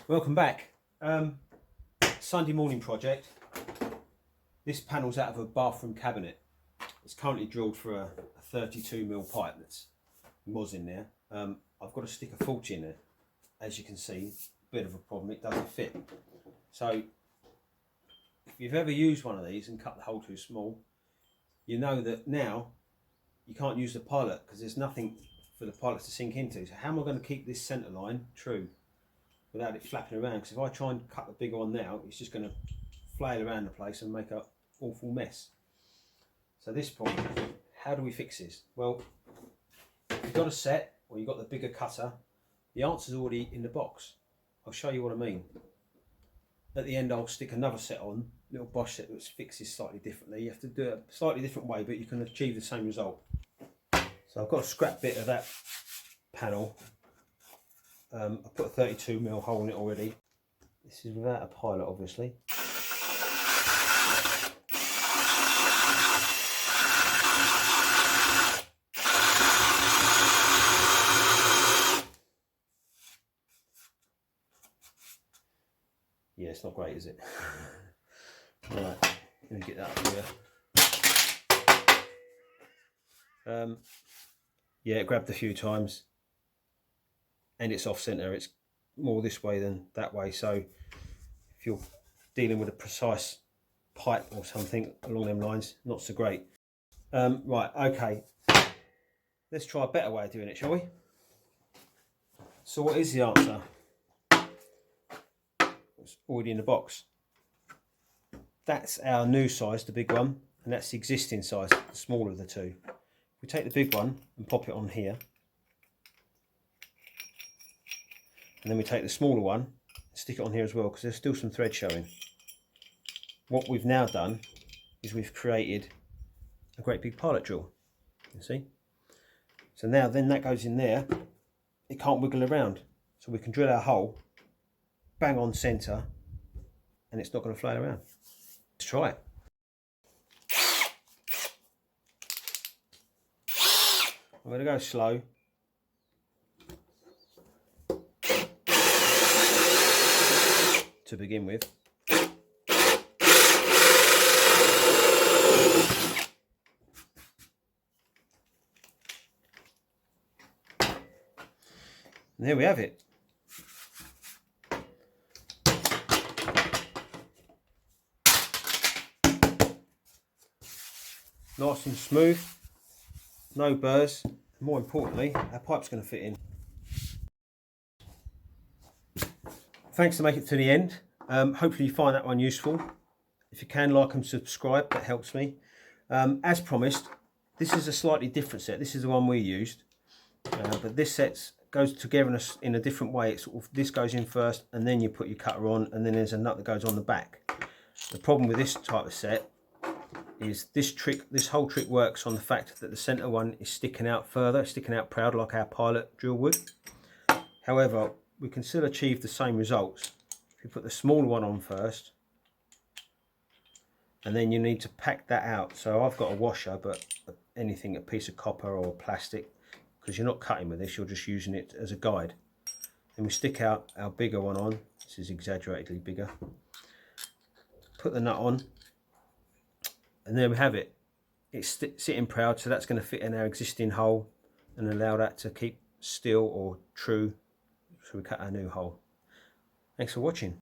Welcome back. Sunday morning project. This panel's out of a bathroom cabinet. It's currently drilled for a 32mm pipe that's was in there. I've got to stick a 40 in there. As you can see, a bit of a problem, it doesn't fit. So if you've ever used one of these and cut the hole too small, you know that now you can't use the pilot because there's nothing for the pilot to sink into. So how am I going to keep this centre line true without it flapping around? Because if I try and cut the bigger one now, it's just going to flail around the place and make an awful mess. So this problem, how do we fix this? Well, you've got a set, or you've got the bigger cutter. The answer's already in the box. I'll show you what I mean. At the end, I'll stick another set on, little Bosch set that fixes slightly differently. You have to do it a slightly different way, but you can achieve the same result. So I've got a scrap bit of that panel. I put a 32mm hole in it already. This is without a pilot, obviously. Yeah, it's not great, is it? Right, let me get that up here. Yeah, it grabbed a few times. And it's off centre, it's more this way than that way, so if you're dealing with a precise pipe or something along them lines, not so great. Right, okay, let's try a better way of doing it, shall we? So what is the answer? It's already in the box. That's our new size, the big one, and that's the existing size, the smaller of the two. We take the big one and pop it on here. And then we take the smaller one and stick it on here as well, because there's still some thread showing. What we've now done is we've created a great big pilot drill, you see. So now then that goes in there, it can't wiggle around. So we can drill our hole, bang on centre, and it's not going to flail around. Let's try it. I'm going to go slow. To begin with. And there we have it. Nice and smooth, no burrs, and more importantly, our pipe's going to fit in. Thanks to make it to the end. Hopefully you find that one useful. If you can, like and subscribe, that helps me. As promised, this is a slightly different set. This is the one we used, but this set goes together in a different way. It's sort of, this goes in first, and then you put your cutter on, and then there's a nut that goes on the back. The problem with this type of set is this whole trick works on the fact that the center one is sticking out further, sticking out proud like our pilot drill would. However, we can still achieve the same results if you put the smaller one on first, and then you need to pack that out. So I've got a washer, but anything, a piece of copper or plastic, because you're not cutting with this, you're just using it as a guide. Then we stick out our bigger one on. This is exaggeratedly bigger. Put the nut on, and there we have it. It's sitting proud, so that's going to fit in our existing hole and allow that to keep still or true. So we cut our new hole. Thanks for watching.